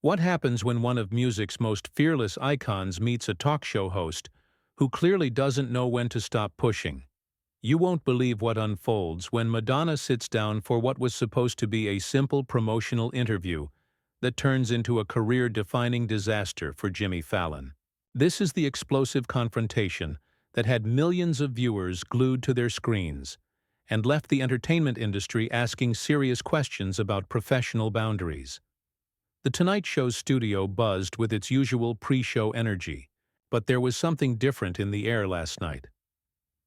What happens when one of music's most fearless icons meets a talk show host who clearly doesn't know when to stop pushing? You won't believe what unfolds when Madonna sits down for what was supposed to be a simple promotional interview that turns into a career-defining disaster for Jimmy Fallon. This is the explosive confrontation that had millions of viewers glued to their screens and left the entertainment industry asking serious questions about professional boundaries. The Tonight Show's studio buzzed with its usual pre-show energy, but there was something different in the air last night.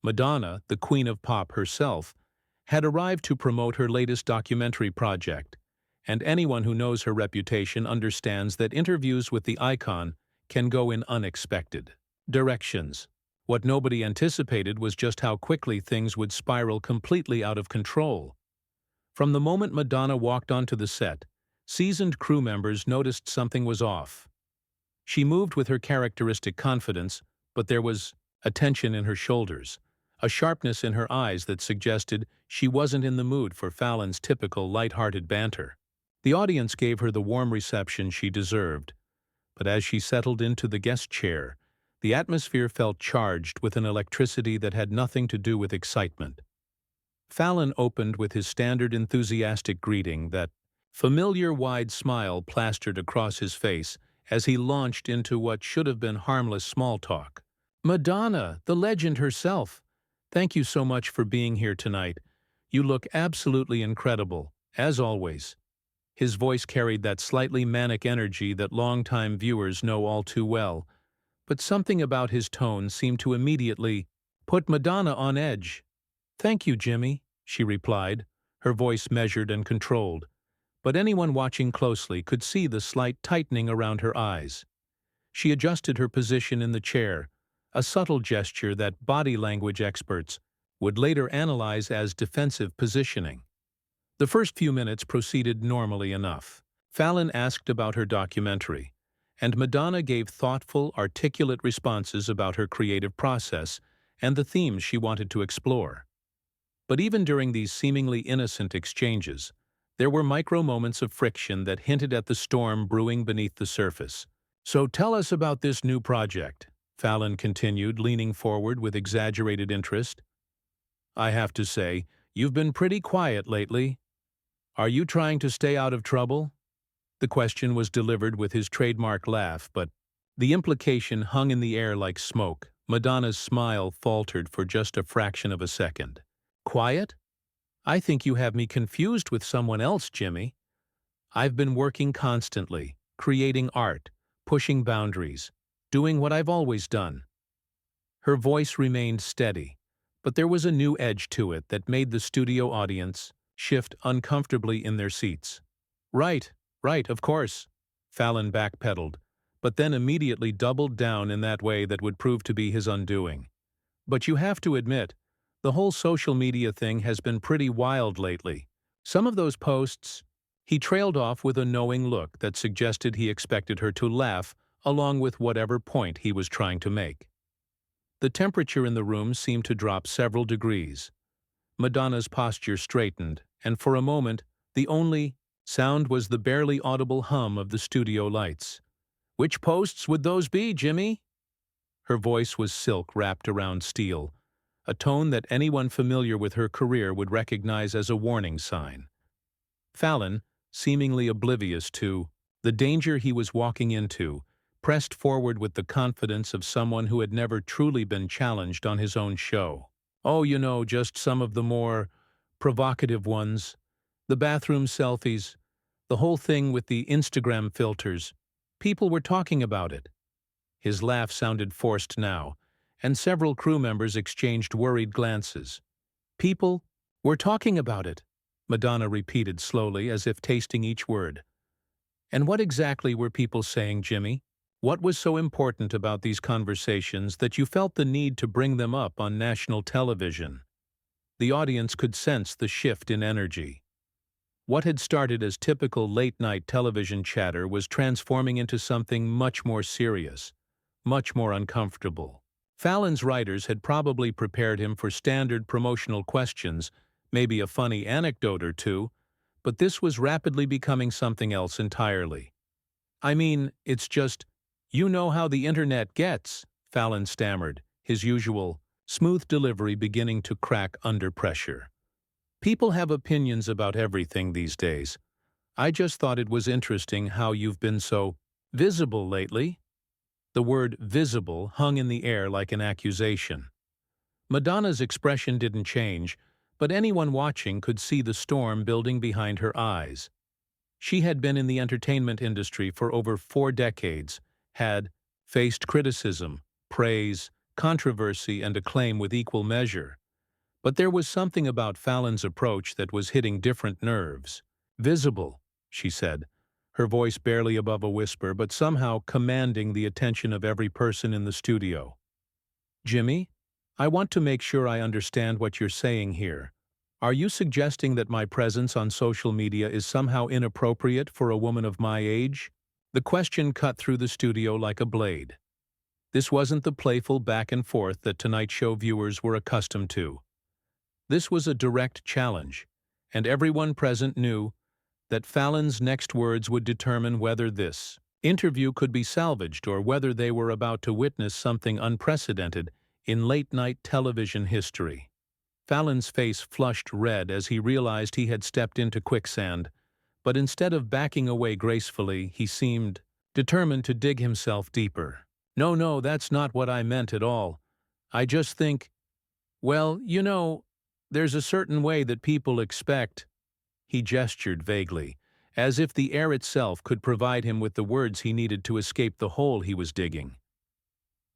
Madonna, the queen of pop herself, had arrived to promote her latest documentary project, and anyone who knows her reputation understands that interviews with the icon can go in unexpected directions. What nobody anticipated was just how quickly things would spiral completely out of control. From the moment Madonna walked onto the set, seasoned crew members noticed something was off. She moved with her characteristic confidence, but there was a tension in her shoulders, a sharpness in her eyes that suggested she wasn't in the mood for Fallon's typical light-hearted banter. The audience gave her the warm reception she deserved, but as she settled into the guest chair, the atmosphere felt charged with an electricity that had nothing to do with excitement. Fallon opened with his standard enthusiastic greeting, that familiar wide smile plastered across his face as he launched into what should have been harmless small talk. "Madonna, the legend herself, thank you so much for being here tonight. You look absolutely incredible, as always." His voice carried that slightly manic energy that longtime viewers know all too well, but something about his tone seemed to immediately put Madonna on edge. "Thank you, Jimmy," she replied, her voice measured and controlled, but anyone watching closely could see the slight tightening around her eyes. She adjusted her position in the chair, a subtle gesture that body language experts would later analyze as defensive positioning. The first few minutes proceeded normally enough. Fallon asked about her documentary, and Madonna gave thoughtful, articulate responses about her creative process and the themes she wanted to explore. But even during these seemingly innocent exchanges, there were micro-moments of friction that hinted at the storm brewing beneath the surface. "So tell us about this new project," Fallon continued, leaning forward with exaggerated interest. "I have to say, you've been pretty quiet lately. Are you trying to stay out of trouble?" The question was delivered with his trademark laugh, but the implication hung in the air like smoke. Madonna's smile faltered for just a fraction of a second. "Quiet? I think you have me confused with someone else, Jimmy. I've been working constantly, creating art, pushing boundaries, doing what I've always done." Her voice remained steady, but there was a new edge to it that made the studio audience shift uncomfortably in their seats. Right, of course," Fallon backpedaled, but then immediately doubled down in that way that would prove to be his undoing. "But you have to admit, the whole social media thing has been pretty wild lately. Some of those posts—" He trailed off with a knowing look that suggested he expected her to laugh along with whatever point he was trying to make. The temperature in the room seemed to drop several degrees. Madonna's posture straightened, and for a moment, the only sound was the barely audible hum of the studio lights. "Which posts would those be, Jimmy?" Her voice was silk wrapped around steel, a tone that anyone familiar with her career would recognize as a warning sign. Fallon, seemingly oblivious to the danger he was walking into, pressed forward with the confidence of someone who had never truly been challenged on his own show. "Oh, just some of the more provocative ones. The bathroom selfies, the whole thing with the Instagram filters. People were talking about it." His laugh sounded forced now, and several crew members exchanged worried glances. "People were talking about it," Madonna repeated slowly, as if tasting each word. "And what exactly were people saying, Jimmy? What was so important about these conversations that you felt the need to bring them up on national television?" The audience could sense the shift in energy. What had started as typical late-night television chatter was transforming into something much more serious, much more uncomfortable. Fallon's writers had probably prepared him for standard promotional questions, maybe a funny anecdote or two, but this was rapidly becoming something else entirely. I mean, it's just, you know how the internet gets, Fallon stammered, his usual, smooth delivery beginning to crack under pressure. People have opinions about everything these days. I just thought it was interesting how you've been so visible lately. The word visible hung in the air like an accusation. Madonna's expression didn't change, but anyone watching could see the storm building behind her eyes. She had been in the entertainment industry for over 4 decades, had faced criticism, praise, controversy, and acclaim with equal measure. But there was something about Fallon's approach that was hitting different nerves. Visible, she said, her voice barely above a whisper but somehow commanding the attention of every person in the studio. Jimmy, I want to make sure I understand what you're saying here. Are you suggesting that my presence on social media is somehow inappropriate for a woman of my age? The question cut through the studio like a blade. This wasn't the playful back and forth that Tonight Show viewers were accustomed to. This was a direct challenge, and everyone present knew that Fallon's next words would determine whether this interview could be salvaged or whether they were about to witness something unprecedented in late-night television history. Fallon's face flushed red as he realized he had stepped into quicksand, but instead of backing away gracefully, he seemed determined to dig himself deeper. No, that's not what I meant at all. I just think, well, you know, there's a certain way that people expect. He gestured vaguely, as if the air itself could provide him with the words he needed to escape the hole he was digging.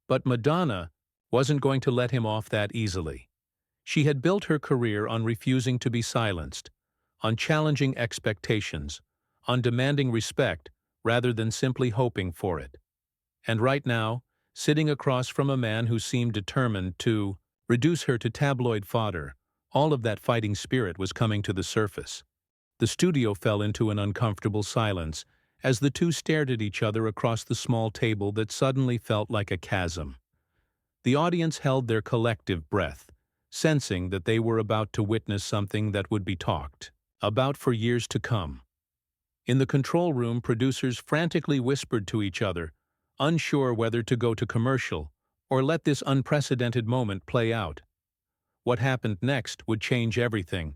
But Madonna wasn't going to let him off that easily. She had built her career on refusing to be silenced, on challenging expectations, on demanding respect rather than simply hoping for it. And right now, sitting across from a man who seemed determined to reduce her to tabloid fodder, all of that fighting spirit was coming to the surface. The studio fell into an uncomfortable silence as the two stared at each other across the small table that suddenly felt like a chasm. The audience held their collective breath, sensing that they were about to witness something that would be talked about for years to come. In the control room, producers frantically whispered to each other, unsure whether to go to commercial or let this unprecedented moment play out. What happened next would change everything,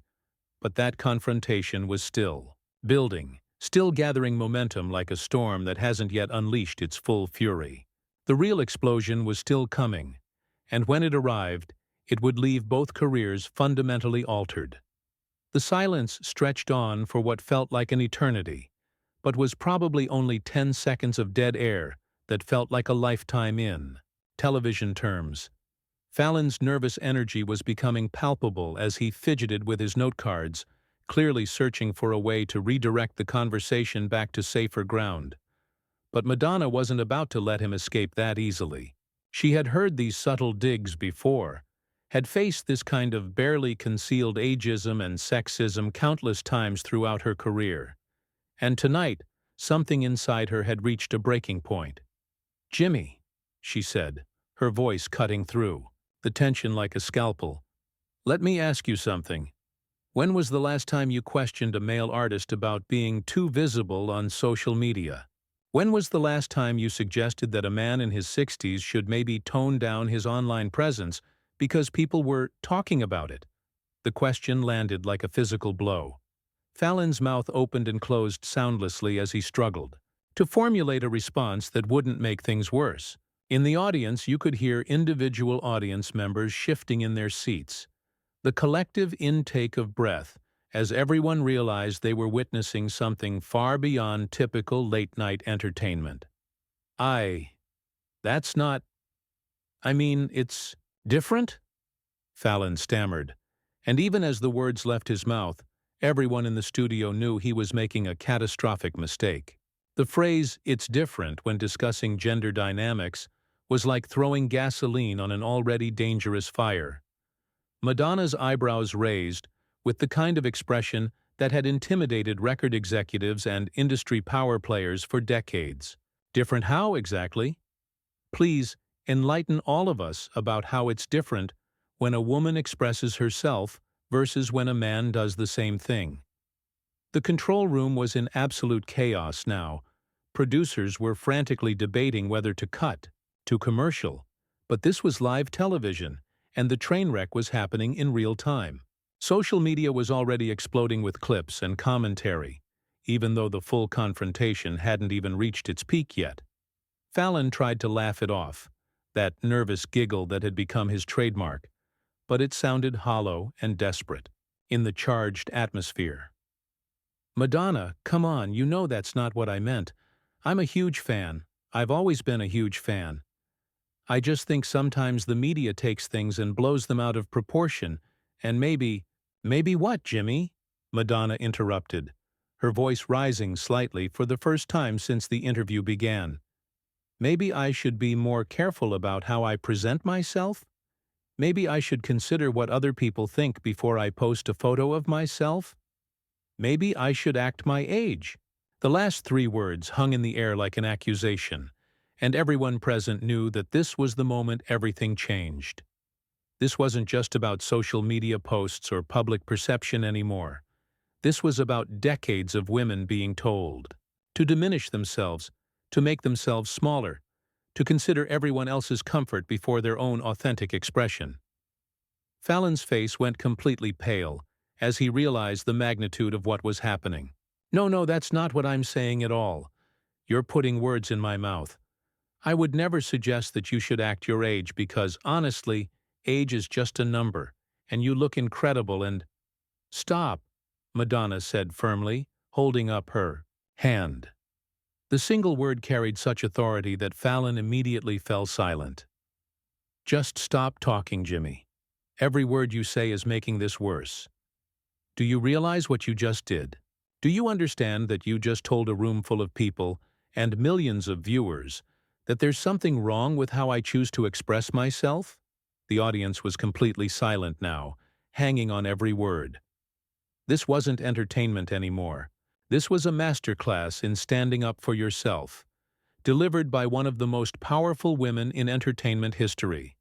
but that confrontation was still building, still gathering momentum like a storm that hasn't yet unleashed its full fury. The real explosion was still coming, and when it arrived, it would leave both careers fundamentally altered. The silence stretched on for what felt like an eternity, but was probably only 10 seconds of dead air that felt like a lifetime in television terms. Fallon's nervous energy was becoming palpable as he fidgeted with his note cards, clearly searching for a way to redirect the conversation back to safer ground. But Madonna wasn't about to let him escape that easily. She had heard these subtle digs before, had faced this kind of barely concealed ageism and sexism countless times throughout her career. And tonight, something inside her had reached a breaking point. "Jimmy," she said, her voice cutting through, the tension like a scalpel. "Let me ask you something. When was the last time you questioned a male artist about being too visible on social media? When was the last time you suggested that a man in his 60s should maybe tone down his online presence because people were talking about it?" The question landed like a physical blow. Fallon's mouth opened and closed soundlessly as he struggled to formulate a response that wouldn't make things worse. In the audience, you could hear individual audience members shifting in their seats, the collective intake of breath as everyone realized they were witnessing something far beyond typical late-night entertainment. That's not... I mean, it's different?" Fallon stammered, and even as the words left his mouth, everyone in the studio knew he was making a catastrophic mistake. The phrase, "it's different," when discussing gender dynamics, was like throwing gasoline on an already dangerous fire. Madonna's eyebrows raised, with the kind of expression that had intimidated record executives and industry power players for decades. "Different how, exactly? Please, enlighten all of us about how it's different when a woman expresses herself versus when a man does the same thing." The control room was in absolute chaos now, Producers were frantically debating whether to cut to commercial, but this was live television, and the train wreck was happening in real time. Social media was already exploding with clips and commentary, even though the full confrontation hadn't even reached its peak yet. Fallon tried to laugh it off, that nervous giggle that had become his trademark, but it sounded hollow and desperate in the charged atmosphere. "Madonna, come on, you know that's not what I meant. I'm a huge fan. I've always been a huge fan. I just think sometimes the media takes things and blows them out of proportion, and maybe—" "Maybe what, Jimmy?" Madonna interrupted, her voice rising slightly for the first time since the interview began. "Maybe I should be more careful about how I present myself? Maybe I should consider what other people think before I post a photo of myself? Maybe I should act my age." The last three words hung in the air like an accusation, and everyone present knew that this was the moment everything changed. This wasn't just about social media posts or public perception anymore. This was about decades of women being told to diminish themselves, to make themselves smaller, to consider everyone else's comfort before their own authentic expression. Fallon's face went completely pale as he realized the magnitude of what was happening. No, that's not what I'm saying at all. You're putting words in my mouth. I would never suggest that you should act your age because, honestly, age is just a number, and you look incredible and—" "Stop," Madonna said firmly, holding up her hand. The single word carried such authority that Fallon immediately fell silent. "Just stop talking, Jimmy. Every word you say is making this worse. Do you realize what you just did? Do you understand that you just told a room full of people, and millions of viewers, that there's something wrong with how I choose to express myself?" The audience was completely silent now, hanging on every word. This wasn't entertainment anymore. This was a masterclass in standing up for yourself, delivered by one of the most powerful women in entertainment history.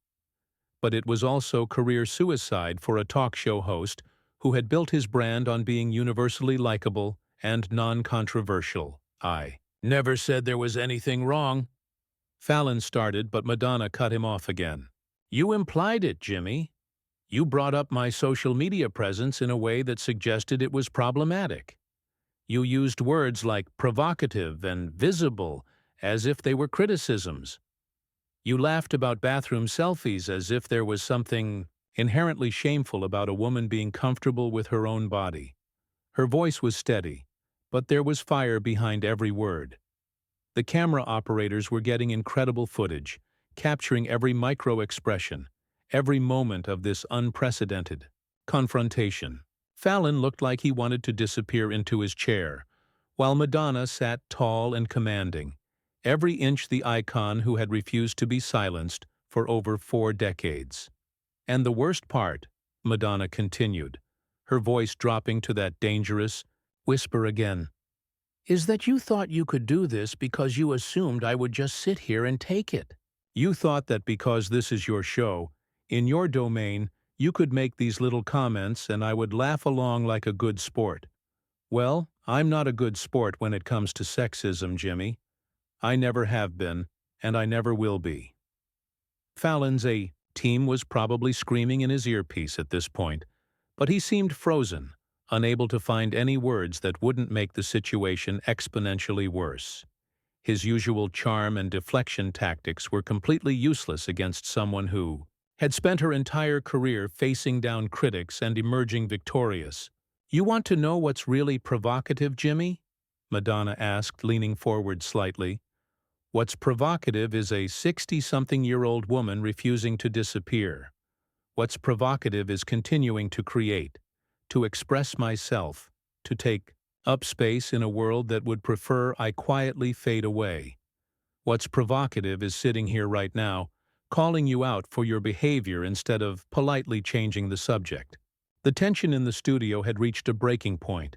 But it was also career suicide for a talk show host who had built his brand on being universally likable and non-controversial. "I never said there was anything wrong," Fallon started, but Madonna cut him off again. "You implied it, Jimmy. You brought up my social media presence in a way that suggested it was problematic. You used words like provocative and visible as if they were criticisms. You laughed about bathroom selfies as if there was something inherently shameful about a woman being comfortable with her own body." Her voice was steady, but there was fire behind every word. The camera operators were getting incredible footage, capturing every micro-expression, every moment of this unprecedented confrontation. Fallon looked like he wanted to disappear into his chair, while Madonna sat tall and commanding, every inch the icon who had refused to be silenced for over 4 decades. "And the worst part," Madonna continued, her voice dropping to that dangerous whisper again, "is that you thought you could do this because you assumed I would just sit here and take it. You thought that because this is your show, in your domain, you could make these little comments and I would laugh along like a good sport. Well, I'm not a good sport when it comes to sexism, Jimmy. I never have been, and I never will be." Fallon's team was probably screaming in his earpiece at this point, but he seemed frozen, unable to find any words that wouldn't make the situation exponentially worse. His usual charm and deflection tactics were completely useless against someone who had spent her entire career facing down critics and emerging victorious. "You want to know what's really provocative, Jimmy?" Madonna asked, leaning forward slightly. "What's provocative is a 60-something-year-old woman refusing to disappear. What's provocative is continuing to create, to express myself, to take up space in a world that would prefer I quietly fade away. What's provocative is sitting here right now, calling you out for your behavior instead of politely changing the subject." The tension in the studio had reached a breaking point.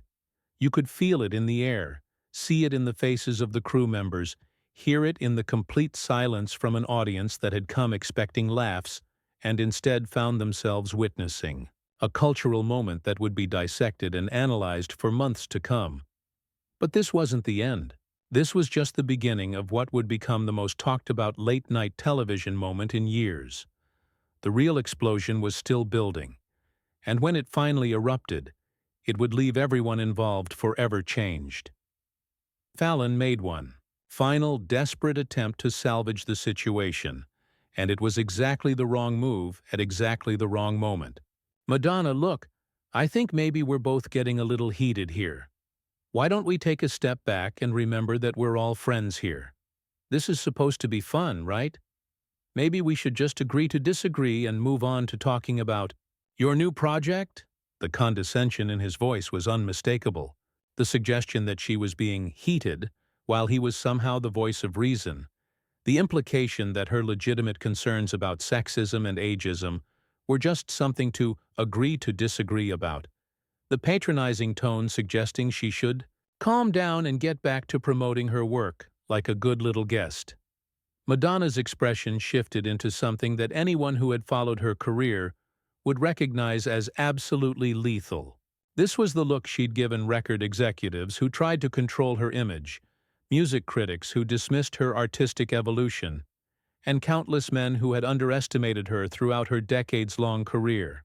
You could feel it in the air, see it in the faces of the crew members, hear it in the complete silence from an audience that had come expecting laughs and instead found themselves witnessing a cultural moment that would be dissected and analyzed for months to come. But this wasn't the end. This was just the beginning of what would become the most talked-about late-night television moment in years. The real explosion was still building, and when it finally erupted, it would leave everyone involved forever changed. Fallon made one final, desperate attempt to salvage the situation, and it was exactly the wrong move at exactly the wrong moment. "Madonna, look, I think maybe we're both getting a little heated here. Why don't we take a step back and remember that we're all friends here? This is supposed to be fun, right? Maybe we should just agree to disagree and move on to talking about your new project?" The condescension in his voice was unmistakable. The suggestion that she was being heated, while he was somehow the voice of reason. The implication that her legitimate concerns about sexism and ageism were just something to agree to disagree about. The patronizing tone suggesting she should calm down and get back to promoting her work, like a good little guest. Madonna's expression shifted into something that anyone who had followed her career would recognize as absolutely lethal. This was the look she'd given record executives who tried to control her image, music critics who dismissed her artistic evolution, and countless men who had underestimated her throughout her decades-long career.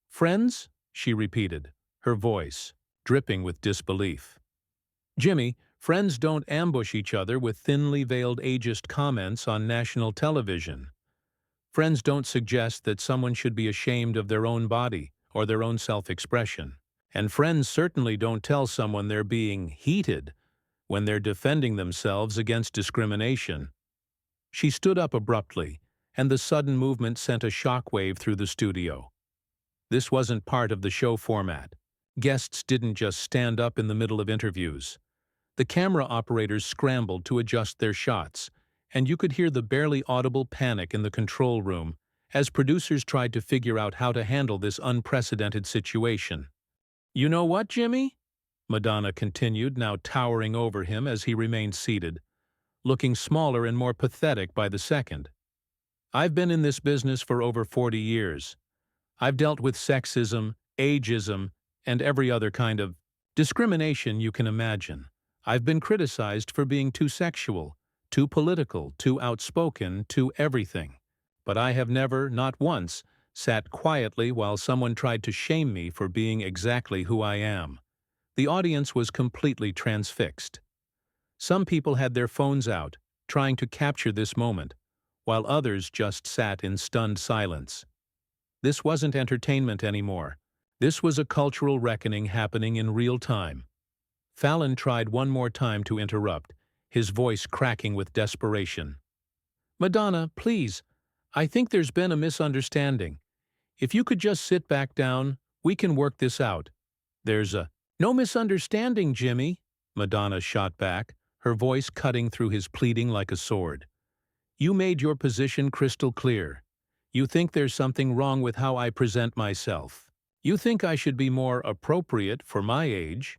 "Friends?" she repeated, her voice dripping with disbelief. "Jimmy, friends don't ambush each other with thinly veiled ageist comments on national television. Friends don't suggest that someone should be ashamed of their own body or their own self-expression. And friends certainly don't tell someone they're being heated when they're defending themselves against discrimination." She stood up abruptly, and the sudden movement sent a shockwave through the studio. This wasn't part of the show format. Guests didn't just stand up in the middle of interviews. The camera operators scrambled to adjust their shots, and you could hear the barely audible panic in the control room as producers tried to figure out how to handle this unprecedented situation. "You know what, Jimmy?" Madonna continued, now towering over him as he remained seated, looking smaller and more pathetic by the second. "I've been in this business for over 40 years. I've dealt with sexism, ageism, and every other kind of discrimination you can imagine. I've been criticized for being too sexual, too political, too outspoken, too everything. But I have never, not once, sat quietly while someone tried to shame me for being exactly who I am." The audience was completely transfixed. Some people had their phones out, trying to capture this moment, while others just sat in stunned silence. This wasn't entertainment anymore. This was a cultural reckoning happening in real time. Fallon tried one more time to interrupt, his voice cracking with desperation. "Madonna, please, I think there's been a misunderstanding. If you could just sit back down, we can work this out." "There's no misunderstanding, Jimmy," Madonna shot back, her voice cutting through his pleading like a sword. "You made your position crystal clear. You think there's something wrong with how I present myself. You think I should be more appropriate for my age.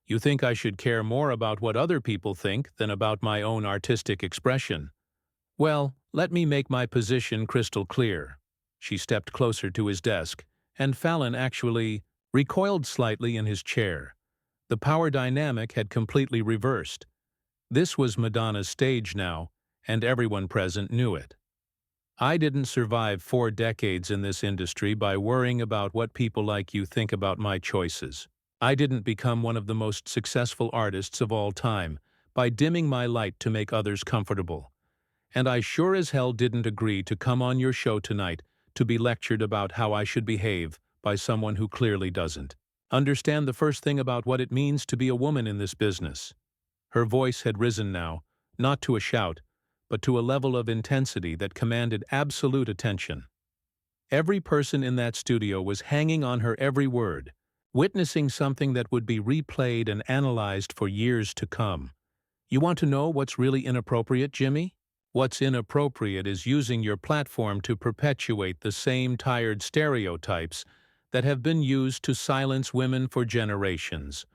You think I should care more about what other people think than about my own artistic expression. Well, let me make my position crystal clear." She stepped closer to his desk, and Fallon actually recoiled slightly in his chair. The power dynamic had completely reversed. This was Madonna's stage now, and everyone present knew it. "I didn't survive 4 decades in this industry by worrying about what people like you think about my choices. I didn't become one of the most successful artists of all time by dimming my light to make others comfortable. And I sure as hell didn't agree to come on your show tonight to be lectured about how I should behave by someone who clearly doesn't understand the first thing about what it means to be a woman in this business." Her voice had risen now, not to a shout, but to a level of intensity that commanded absolute attention. Every person in that studio was hanging on her every word, witnessing something that would be replayed and analyzed for years to come. "You want to know what's really inappropriate, Jimmy? What's inappropriate is using your platform to perpetuate the same tired stereotypes that have been used to silence women for generations.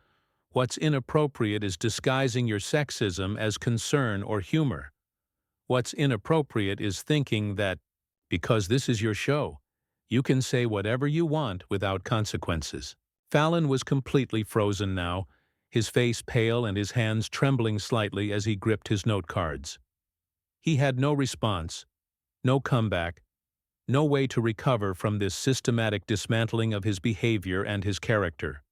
What's inappropriate is disguising your sexism as concern or humor. What's inappropriate is thinking that, because this is your show, you can say whatever you want without consequences." Fallon was completely frozen now, his face pale and his hands trembling slightly as he gripped his note cards. He had no response, no comeback, no way to recover from this systematic dismantling of his behavior and his character.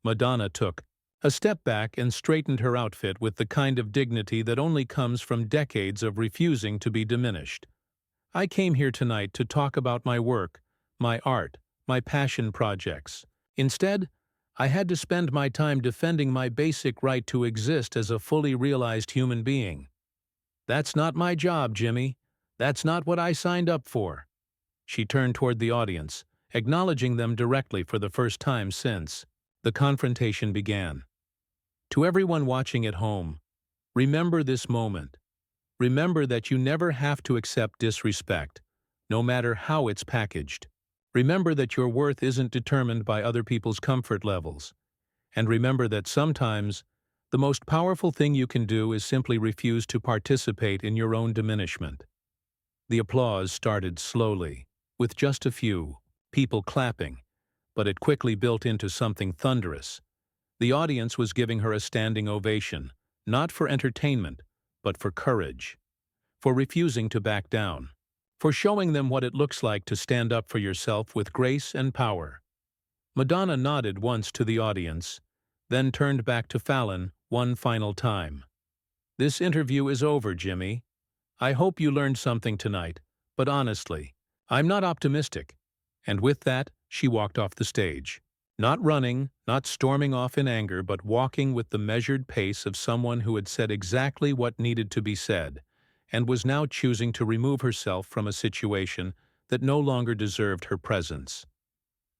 Madonna took a step back and straightened her outfit with the kind of dignity that only comes from decades of refusing to be diminished. "I came here tonight to talk about my work, my art, my passion projects. Instead, I had to spend my time defending my basic right to exist as a fully realized human being. That's not my job, Jimmy. That's not what I signed up for." She turned toward the audience, acknowledging them directly for the first time since the confrontation began. To everyone watching at home, remember this moment. Remember that you never have to accept disrespect, no matter how it's packaged. Remember that your worth isn't determined by other people's comfort levels. And remember that sometimes the most powerful thing you can do is simply refuse to participate in your own diminishment. The applause started slowly, with just a few people clapping, but it quickly built into something thunderous. The audience was giving her a standing ovation, not for entertainment, but for courage, for refusing to back down, for showing them what it looks like to stand up for yourself with grace and power. Madonna nodded once to the audience, then turned back to Fallon one final time. "This interview is over, Jimmy. I hope you learned something tonight, but honestly, I'm not optimistic." And with that, she walked off the stage. Not running, not storming off in anger, but walking with the measured pace of someone who had said exactly what needed to be said, and was now choosing to remove herself from a situation that no longer deserved her presence.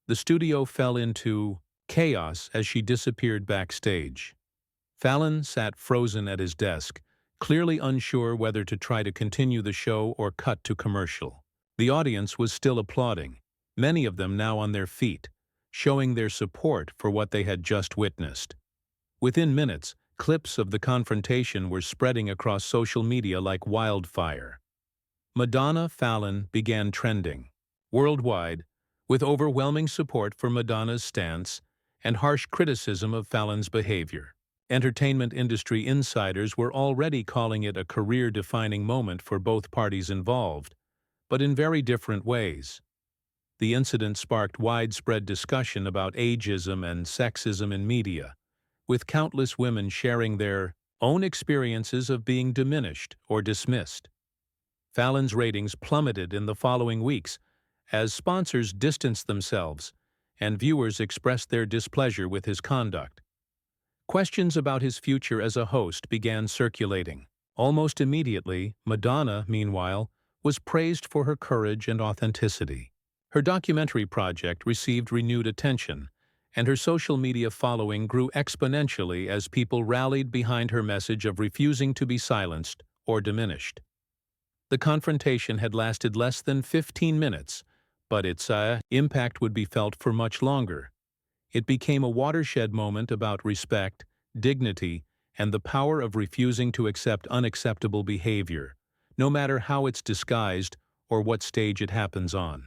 The studio fell into chaos as she disappeared backstage. Fallon sat frozen at his desk, clearly unsure whether to try to continue the show or cut to commercial. The audience was still applauding, many of them now on their feet, showing their support for what they had just witnessed. Within minutes, clips of the confrontation were spreading across social media like wildfire. Madonna Fallon began trending worldwide, with overwhelming support for Madonna's stance and harsh criticism of Fallon's behavior. Entertainment industry insiders were already calling it a career-defining moment for both parties involved, but in very different ways. The incident sparked widespread discussion about ageism and sexism in media, with countless women sharing their own experiences of being diminished or dismissed. Fallon's ratings plummeted in the following weeks as sponsors distanced themselves and viewers expressed their displeasure with his conduct. Questions about his future as a host began circulating. Almost immediately, Madonna, meanwhile, was praised for her courage and authenticity. Her documentary project received renewed attention, and her social media following grew exponentially as people rallied behind her message of refusing to be silenced or diminished. The confrontation had lasted less than 15 minutes, but its impact would be felt for much longer. It became a watershed moment about respect, dignity, and the power of refusing to accept unacceptable behavior, no matter how it's disguised or what stage it happens on.